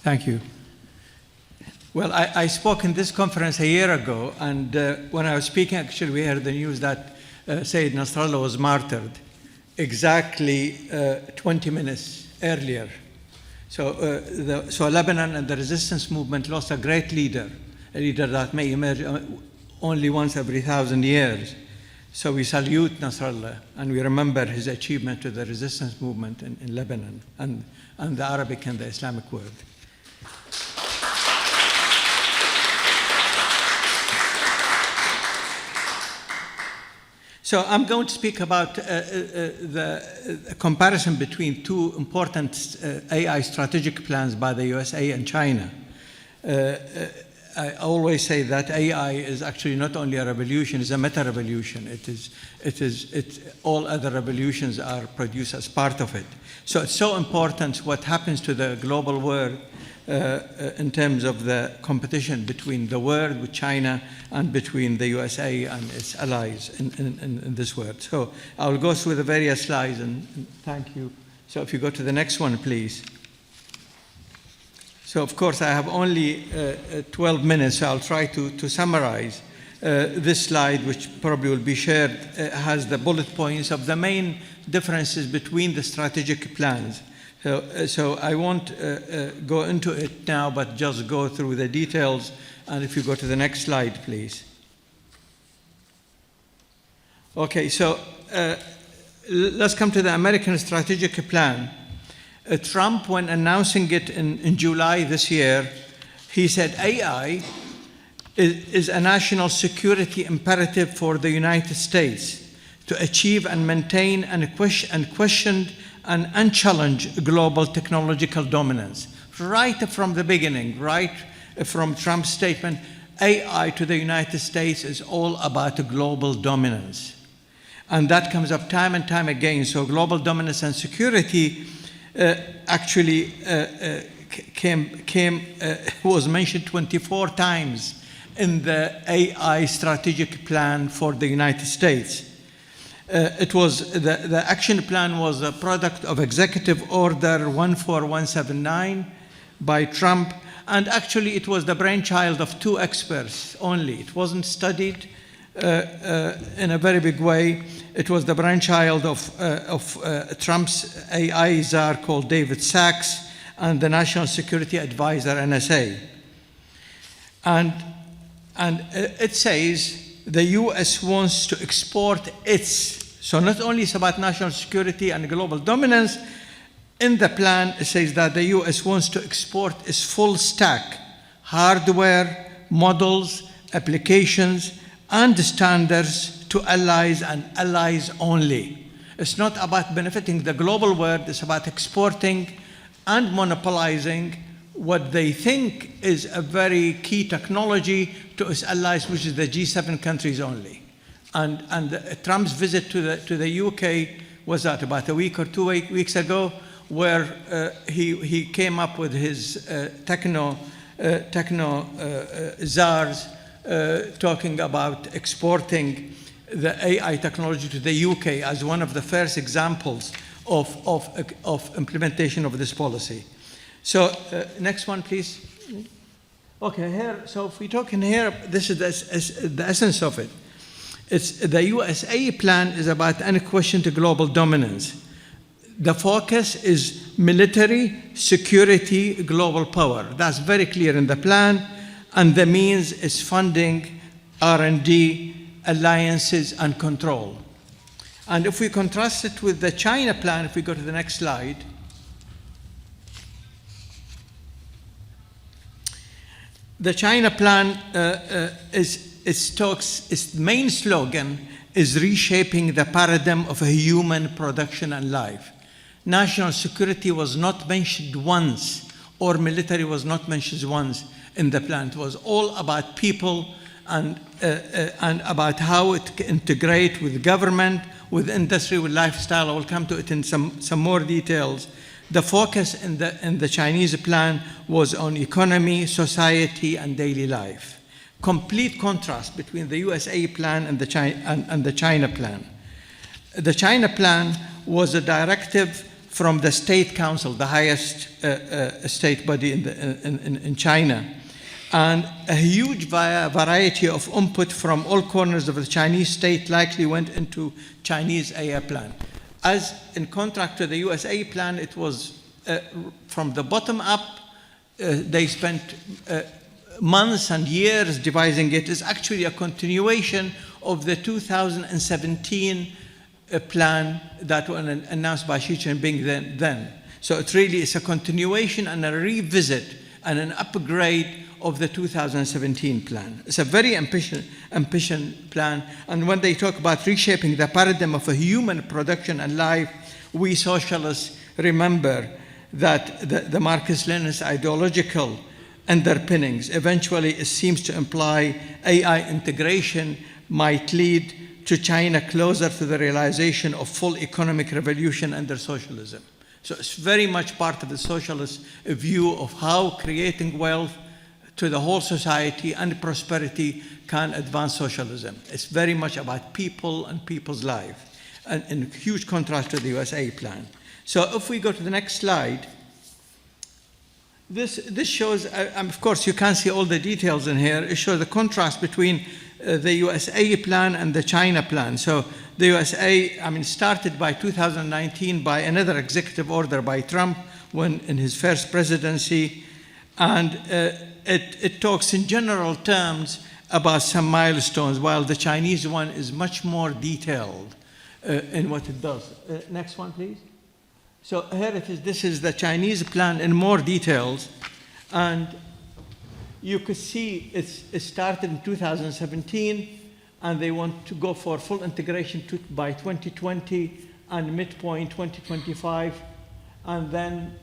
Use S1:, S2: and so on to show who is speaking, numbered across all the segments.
S1: Thank you. Well, I spoke in this conference a year ago, and when I was speaking, actually, we heard the news that Sayyid Nasrallah was martyred exactly 20 minutes earlier. So Lebanon and the resistance movement lost a great leader, a leader that may emerge only once every 1,000 years. So we salute Nasrallah, and we remember his achievement to the resistance movement in Lebanon and the Arabic and the Islamic world. So I'm going to speak about the comparison between two important AI strategic plans by the USA and China. I always say that AI is actually not only a revolution, it's a meta-revolution. All other revolutions are produced as part of it. So it's so important what happens to the global world in terms of the competition between the world with China and between the USA and its allies in this world. So I'll go through the various slides and thank you. So if you go to the next one, please. So of course I have only 12 minutes, so I'll try to summarize. This slide, which probably will be shared, has the bullet points of the main differences between the strategic plans. So I won't go into it now, but just go through the details. And if you go to the next slide, please. Okay, so let's come to the American strategic plan. Trump, when announcing it in July this year, he said AI is a national security imperative for the United States to achieve and maintain unquestioned and unchallenged global technological dominance. Right from the beginning, right from Trump's statement, AI to the United States is all about global dominance. And that comes up time and time again. So global dominance and security actually was mentioned 24 times in the AI strategic plan for the United States. It was the action plan was a product of Executive Order 14179 by Trump, and actually it was the brainchild of two experts only. It wasn't studied in a very big way. It was the brainchild of Trump's AI czar called David Sachs and the National Security Advisor, NSA. And it says the US wants to export so not only it's about national security and global dominance, in the plan it says that the US wants to export its full stack, hardware, models, applications, and standards to allies and allies only. It's not about benefiting the global world, it's about exporting and monopolizing what they think is a very key technology to its allies, which is the G7 countries only. And Trump's visit to the UK was that about a week or 2 weeks ago, where he came up with his techno czars talking about exporting the AI technology to the UK as one of the first examples of implementation of this policy. So next one, please. Okay, here, so if we talk in here, this is the essence of it. It's the USA plan is about unquestioned global dominance. The focus is military, security, global power. That's very clear in the plan, and the means is funding, R&D, alliances, and control. And if we contrast it with the China plan, if we go to the next slide, the China plan its main slogan is reshaping the paradigm of a human production and life. National security was not mentioned once, or military was not mentioned once in the plan. It was all about people and about how it can integrate with government, with industry, with lifestyle. I will come to it in some more details. The focus in the Chinese plan was on economy, society, and daily life. Complete contrast between the USA plan and the China plan. The China plan was a directive from the State Council, the highest state body in China, and a huge variety of input from all corners of the Chinese state likely went into Chinese AI plan. As in contrast to the USA plan, it was from the bottom up. They spent months and years devising it. It's actually a continuation of the 2017 plan that was announced by Xi Jinping then. So it really is a continuation and a revisit and an upgrade of the 2017 plan. It's a very ambitious plan. And when they talk about reshaping the paradigm of a human production and life, we socialists remember that the Marxist-Leninist ideological underpinnings eventually, it seems to imply AI integration might lead to China closer to the realization of full economic revolution under socialism. So it's very much part of the socialist view of how creating wealth to the whole society and prosperity can advance socialism. It's very much about people and people's life, and in huge contrast to the USA plan. So if we go to the next slide, this shows, of course, you can't see all the details in here. It shows the contrast between the USA plan and the China plan. So the USA, started by 2019 by another executive order by Trump when in his first presidency, and it talks in general terms about some milestones, while the Chinese one is much more detailed in what it does. Next one, please. So here it is. This is the Chinese plan in more details, and you could see it started in 2017, and they want to go for full integration by 2020 and midpoint 2025, and then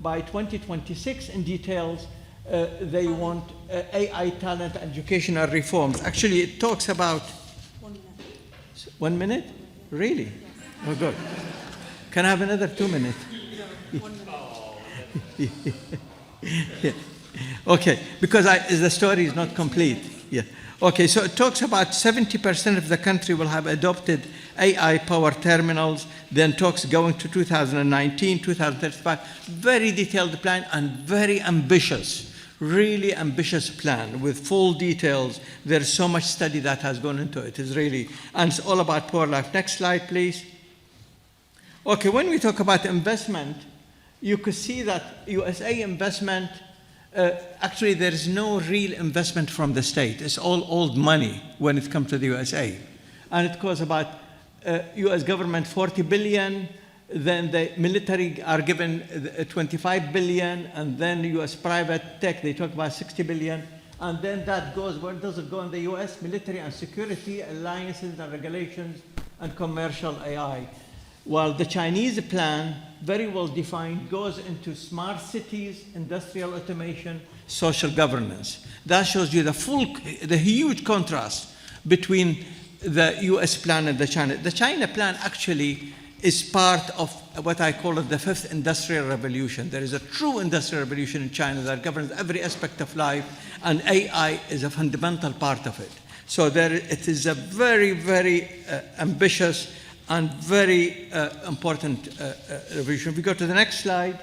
S1: by 2026 in details, they want AI talent educational reforms. Actually, it talks about
S2: 1 minute.
S1: 1 minute? Really? Yes. Oh, good. Can I have another 2 minutes?
S2: No, 1 minute.
S1: Yeah. Okay, because the story is not complete. Yeah. Okay, so it talks about 70% of the country will have adopted AI-powered terminals, then talks going to 2019, 2035. Very detailed plan and very ambitious, really ambitious plan with full details. There's so much study that has gone into it. It's really, and it's all about poor life. Next slide, please. Okay, when we talk about investment, you could see that USA investment, actually there is no real investment from the state. It's all old money when it comes to the USA. And it costs about US government 40 billion, then the military are given 25 billion, and then US private tech, they talk about 60 billion. And then that goes, where does it go in the US? Military and security, alliances and regulations, and commercial AI. While the Chinese plan, very well defined, goes into smart cities, industrial automation, social governance. That shows you the huge contrast between the US plan and the China. The China plan actually is part of what I call the fifth industrial revolution. There is a true industrial revolution in China that governs every aspect of life, and AI is a fundamental part of it. So it is a very, very ambitious and very important revolution. If we go to the next slide,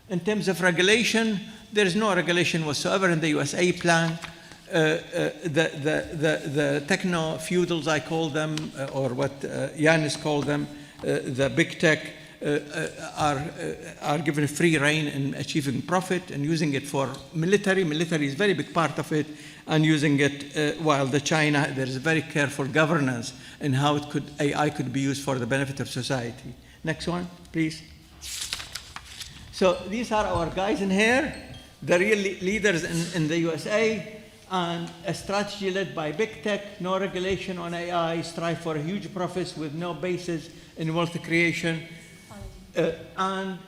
S1: in terms of regulation, there is no regulation whatsoever in the USA plan. The techno-feudals, I call them, or what Yanis called them, the big tech, are given free rein in achieving profit and using it for military. Military is a very big part of it, and using it, while the China, there is very careful governance in how AI could be used for the benefit of society. Next one, please. So these are our guys in here, the real leaders in the USA, and a strategy led by big tech, no regulation on AI, strive for huge profits with no basis in wealth creation, and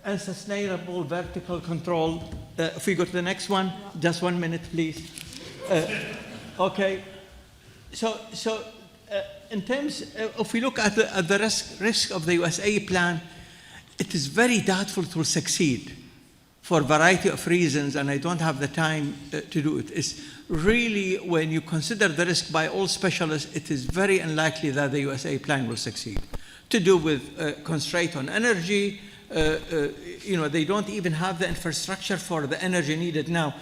S1: unsustainable vertical control. If we go to the next one, just 1 minute, please. Okay. So in terms, if we look at the risk of the USA plan, it is very doubtful to succeed for a variety of reasons, and I don't have the time to do it. It's really, when you consider the risk by all specialists, it is very unlikely that the USA plan will succeed. to do with constraint on energy. They don't even have the infrastructure for the energy needed now.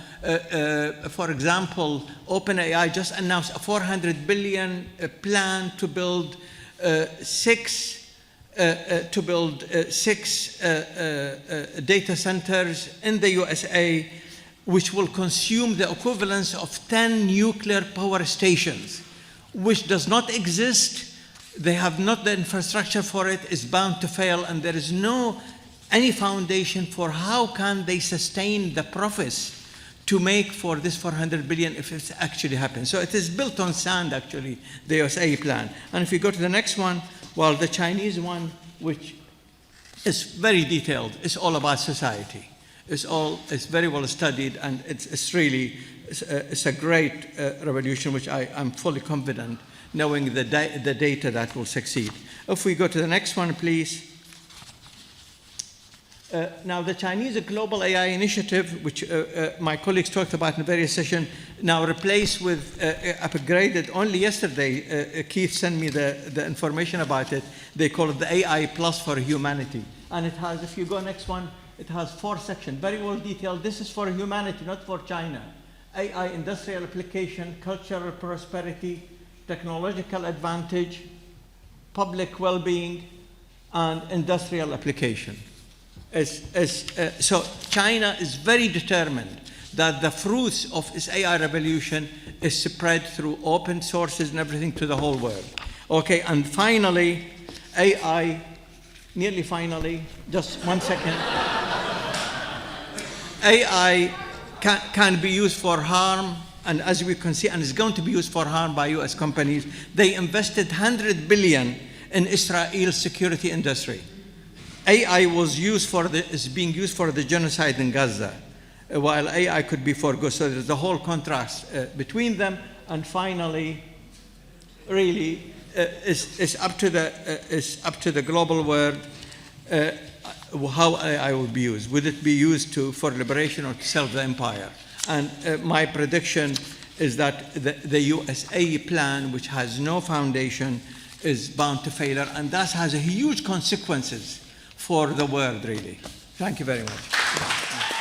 S1: For example, OpenAI just announced a $400 billion plan to build six data centers in the USA, which will consume the equivalence of 10 nuclear power stations, which does not exist. They have not the infrastructure for it, is bound to fail, and there is any foundation for how can they sustain the profits to make for this 400 billion if it actually happens. So it is built on sand, actually, the USA plan. And if you go to the next one, well, the Chinese one, which is very detailed, it's all about society. It's very well studied, and it's a great revolution, which I'm fully confident, knowing the data that will succeed. If we go to the next one, please. Now, the Chinese Global AI Initiative, which my colleagues talked about in various sessions, now replaced with, upgraded only yesterday. Keith sent me the information about it. They call it the AI Plus for Humanity. And it has, if you go next one, it has 4 sections, very well detailed. This is for humanity, not for China. AI industrial application, cultural prosperity, technological advantage, public well-being, and industrial application. So China is very determined that the fruits of its AI revolution is spread through open sources and everything to the whole world. Okay, and finally, AI, nearly finally, just 1 second. AI can be used for harm, and as we can see, and is going to be used for harm by US companies. They invested $100 billion in Israel's security industry. AI is being used for the genocide in Gaza, while AI could be for good. So there's a whole contrast between them. And finally, really, it's up to the global world how AI will be used. Would it be used for liberation or to serve the empire? And my prediction is that the USA plan, which has no foundation, is bound to failure, and that has huge consequences for the world, really. Thank you very much.